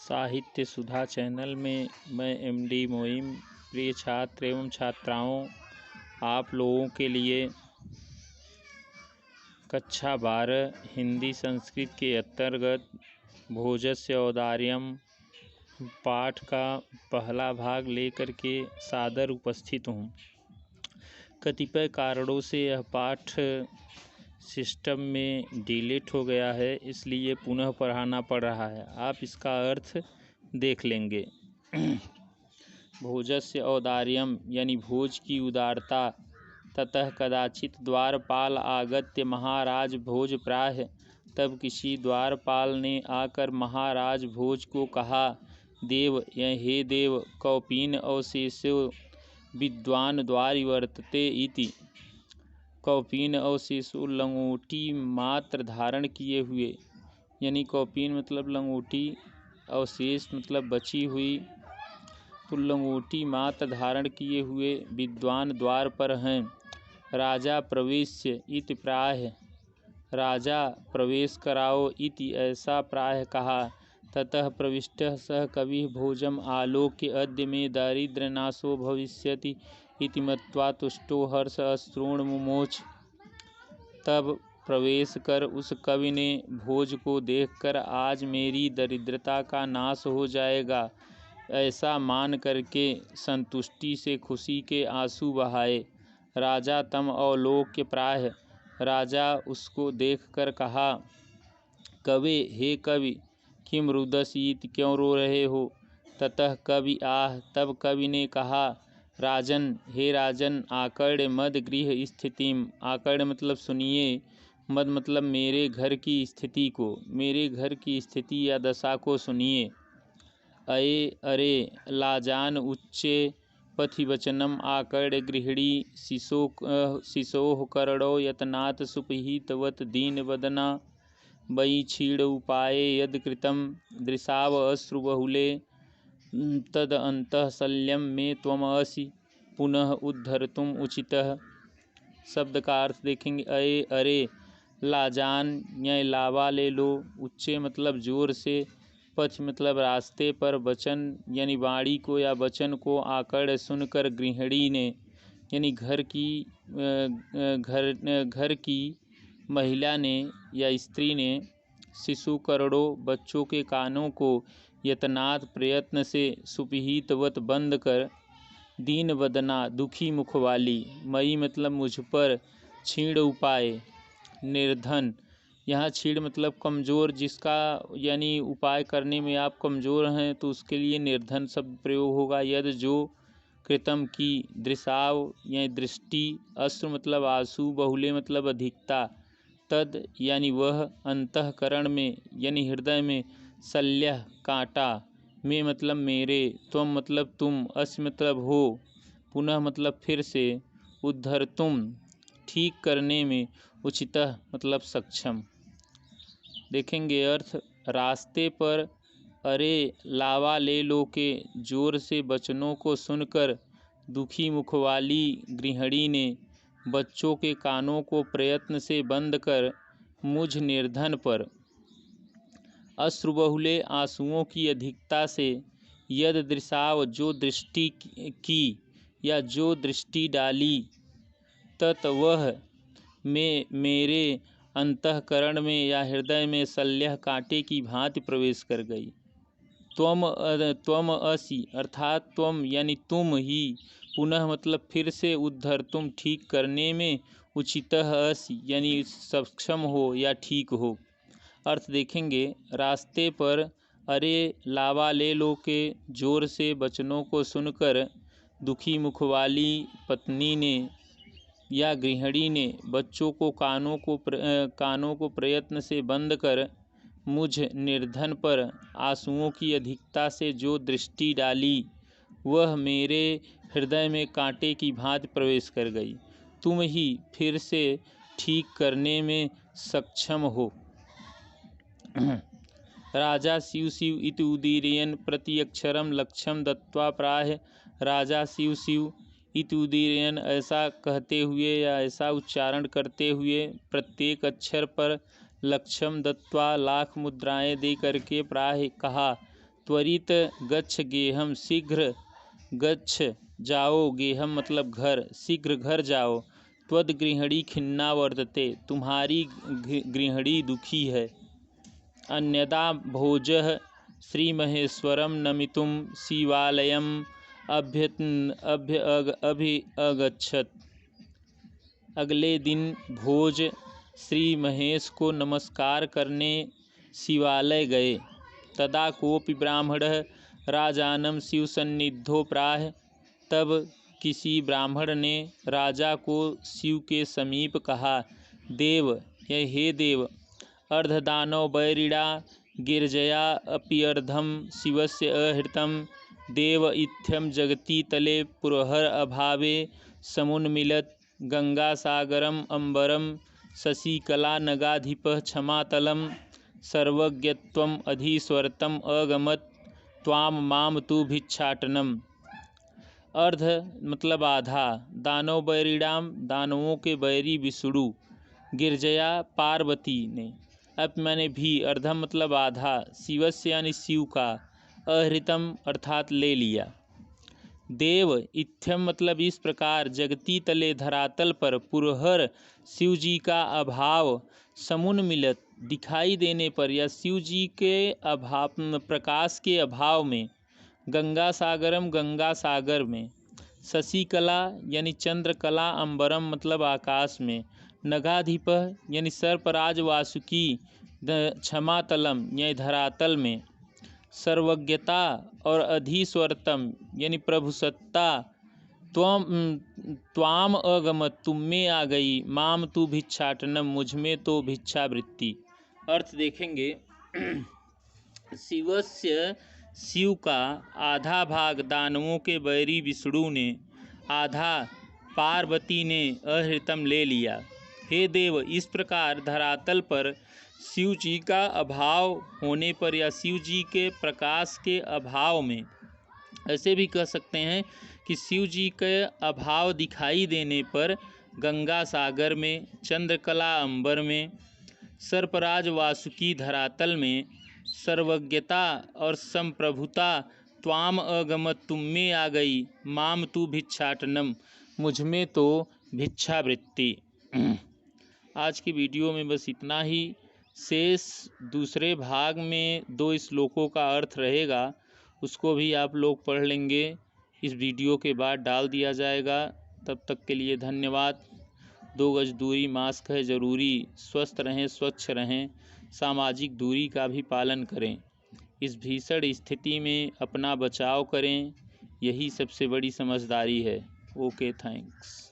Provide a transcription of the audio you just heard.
साहित्य सुधा चैनल में मैं एमडी मोइम प्रिय छात्र एवं छात्राओं आप लोगों के लिए कक्षा 12 हिंदी संस्कृत के अंतर्गत भोजस्य औदार्यम पाठ का पहला भाग लेकर के सादर उपस्थित हूँ। कतिपय कारणों से यह पाठ सिस्टम में डिलीट हो गया है, इसलिए पुनः पढ़ाना पड़ रहा है। आप इसका अर्थ देख लेंगे। भोजस्य औदार्यम यानी भोज की उदारता। ततः कदाचित द्वारपाल आगत्य महाराज भोज प्राह। तब किसी द्वारपाल ने आकर महाराज भोज को कहा, देव या हे देव, कौपीन अवशेषो विद्वान द्वारि वर्तते इति। कौपीन अवशेषो लंगोटी मात्र धारण किए हुए, यानी कौपीन मतलब लंगोटी, अवशेष मतलब बची हुई, तो लंगोटी मात्र धारण किए हुए विद्वान द्वार पर हैं। राजा प्रवेश्य इति प्राह। राजा प्रवेश कराओ इति ऐसा प्राह कहा। ततः प्रविष्टः सः कविः भोजम आलोक्य अद्य मे दारिद्र्यनाशो भविष्यति इति मत्वा तुष्टो हर्ष अश्रूण मुमोच। तब प्रवेश कर उस कवि ने भोज को देखकर आज मेरी दरिद्रता का नाश हो जाएगा ऐसा मान करके संतुष्टि से खुशी के आंसू बहाए। राजा तम अवलोक्य प्राह। राजा उसको देखकर कहा, कवे हे कवि, किम रुदसीत, क्यों रो रहे हो। ततः कवि आह। तब कवि ने कहा, राजन हे राजन, आकर्ण्य मद गृह स्थितिम। आकर्ण्य मतलब सुनिए, मद मतलब मेरे घर की स्थिति को, मेरे घर की स्थिति या दशा को सुनिए। अये अरे लाजान उच्चे पथि वचनम आकर्ण्य गृहिणी शिशोः कर्णो यतनात् सुपहितवत दीन वदना। वै क्षीण उपाये यद कृतं दृशाव अश्रुबहुले तद अंतः शल्यम में त्वमसि पुनः उद्धर्तुम उचितः। शब्द का अर्थ देखेंगे। अये अरे लाजान न्याय लावा ले लो। उच्चे मतलब जोर से, पथ मतलब रास्ते पर, वचन यानी वाणी को या वचन को, आकर सुनकर गृहिणी ने यानी घर की महिला ने या स्त्री ने, शिशु करोड़ों बच्चों के कानों को, यतनात् प्रयत्न से, सुपहितवत बंद कर, दीन वदना दुखी मुख वाली, मई मतलब मुझ पर, क्षीण उपाय निर्धन, यहाँ क्षीण मतलब कमज़ोर, जिसका यानी उपाय करने में आप कमज़ोर हैं तो उसके लिए निर्धन शब्द प्रयोग होगा। यद जो, कृतम की, दृशाव यानी दृष्टि, अश्रु मतलब आंसू, बहुले मतलब अधिकता, तद यानी वह, अंतःकरण में यानी हृदय में, शल्यः कांटा, में मतलब मेरे, त्वम मतलब तुम, अस्य मतलब हो, पुनः मतलब फिर से, उद्धर्तुम ठीक करने में, उचितः मतलब सक्षम। देखेंगे अर्थ। रास्ते पर अरे लावा ले लो के जोर से वचनों को सुनकर दुखी मुख वाली गृहिणी ने बच्चों के कानों को प्रयत्न से बंद कर मुझ निर्धन पर, अश्रुबहुले आंसुओं की अधिकता से, यद दृशाव जो दृष्टि की या जो दृष्टि डाली, तत वह में मेरे अंतःकरण में या हृदय में शल्यः कांटे की भांति प्रवेश कर गई। त्वम असि अर्थात त्वम यानी तुम ही, पुनः मतलब फिर से, उद्धर तुम ठीक करने में, उचितः असि यानी सक्षम हो या ठीक हो। अर्थ देखेंगे। रास्ते पर अरे लावा ले लो के जोर से वचनों को सुनकर दुखी मुख वाली पत्नी ने या गृहिणी ने बच्चों को कानों को प्रयत्न से बंद कर मुझ निर्धन पर आंसुओं की अधिकता से जो दृष्टि डाली, वह मेरे हृदय में कांटे की भांति प्रवेश कर गई। तुम ही फिर से ठीक करने में सक्षम हो। राजा शिव शिव इति उदीरयन् प्रत्यक्षरम लक्ष्यम दत्वा प्राह। राजा शिव शिव इति उदीरयन् ऐसा कहते हुए या ऐसा उच्चारण करते हुए प्रत्येक अक्षर पर लक्ष्यम दत्वा लाख मुद्राएं दे करके प्राह कहा। त्वरित गच्छ गेहम, शीघ्र गच्छ जाओ, गेहम मतलब घर, शीघ्र घर जाओ। त्वद गृहिणी खिन्ना वर्तते, तुम्हारी गृहिणी दुखी है। अन्यदा भोजः श्रीमहेश्वरं नमितुं शिवालयम् अभ्यगच्छत्। अगले दिन भोज श्री महेश को नमस्कार करने शिवालय गए। तदा कोपि ब्राह्मणः राजानं शिवसन्निधौ प्राह। तब किसी ब्राह्मण ने राजा को शिव के समीप कहा, देव, हे देव, अर्धदानव बैरिणा गिरजया अप्यर्धम शिवस्य अहृतं देव इत्थं जगति तले पुरहर अभावे समुन्मिलत्। गंगासागरम अंबरम शशिकला नगाधिपः क्षमातलम सर्वज्ञत्वम अधीश्वरतम अगमत् त्वाम माम तु भिक्षाटनम। अर्ध मतलब आधा। दानव बैरिणाम दानवों के बैरी विष्णु, गिरजया पार्वती ने, अप मैंने भी, अर्धम मतलब आधा, शिवस्य यानी शिव का, अहृतम अर्थात ले लिया। देव इत्थम मतलब इस प्रकार, जगती तले धरातल पर, पुरहर शिव जी का अभाव, समुन्मिलत दिखाई देने पर या शिव जी के अभाव प्रकाश के अभाव में, गंगा सागरम गंगा सागर में, शशिकला यानी चंद्रकला, अंबरम मतलब आकाश में, नगाधिप यानी सर्पराज वासुकी, क्षमातलम यानी धरातल में, सर्वज्ञता और अधीश्वरतम यानी प्रभुसत्ता, त्वाम अगमत तुम में आ गई, माम तू भिक्षाटनम मुझ में तो भिक्षावृत्ति। अर्थ देखेंगे, शिवस्य शिव का आधा भाग दानवों के बैरी विष्णु ने, आधा पार्वती ने अहृतम ले लिया। हे देव, इस प्रकार धरातल पर शिव जी का अभाव होने पर या शिव जी के प्रकाश के अभाव में, ऐसे भी कह सकते हैं कि शिव जी के अभाव दिखाई देने पर गंगा सागर में, चंद्रकला अंबर में, सर्पराज वासुकी धरातल में, सर्वज्ञता और संप्रभुता, त्वाम अगमत तुम में आ गई, माम तू भिक्षाटनम मुझ में तो भिक्षावृत्ति। आज की वीडियो में बस इतना ही। शेष दूसरे भाग में 2 श्लोकों का अर्थ रहेगा, उसको भी आप लोग पढ़ लेंगे, इस वीडियो के बाद डाल दिया जाएगा। तब तक के लिए धन्यवाद। 2 गज दूरी, मास्क है ज़रूरी, स्वस्थ रहें, स्वच्छ रहें, सामाजिक दूरी का भी पालन करें। इस भीषण स्थिति में अपना बचाव करें, यही सबसे बड़ी समझदारी है। Okay, thanks.